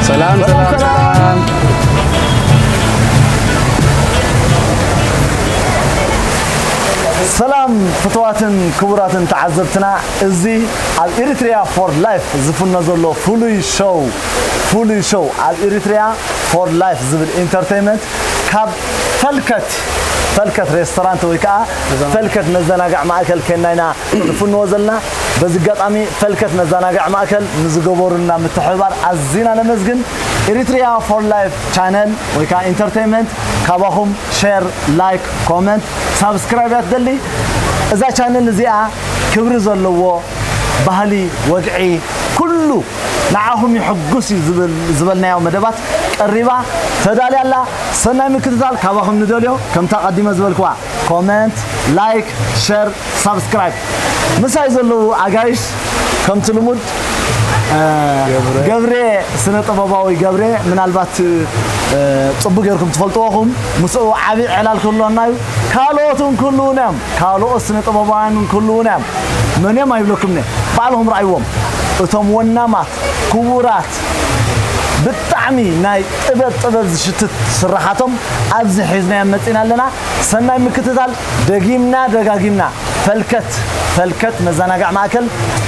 سلام سلام سلام سلام فتواتن كبراتن تعذبتنا ازي على إريتريا فور لايف زفنا زلو فولي شو على إريتريا فور لايف زبل انترتينمنت كاب فلكت ريستورانت ويكا فلكت مزناقع ماكل كناينا نفن وزلنا بزقات عمي فلكت مزناقع ماكل نزقبورنا متحبار عزينا نمزقن إريتريا فور لايف channel ويكا انترتينمنت كاباهم شير لايك كومنت سبسكرايب يتدلي إذا channel زيها كبر زلوه بهلي وقعي كله نعهم يحقسي زبلنا يوم مدبات قريبا فدالي الله سنة مكتتال كاباهم ندوليو كم تقدم زبلكوا كومنت لايك شير سبسكرايب مساي زلو عقايش كم تلمود قبري سنة طباباوي قبري من البات صبوا غيركم تفلطوهم مسو عبي علال كلنا كالوتون كلونام كالو سنة طبابان كلونام من ما يبلوكمني بعلهم رأيهم اتم ونامات كبورات بالطعمي ناي طبب شتت سرحاتهم ابز حزنا يمطينا لنا سناي مكتتال دغاغيمنا فلكت مزناقع ماكل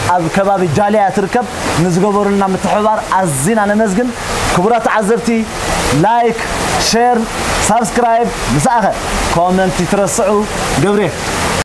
اب كباب جاليا تركب نزغبرنا متحبار عزينا نمزغن كبرات عزبتي لايك شير سبسكرايب مساخه كومنت ترسعوا قبري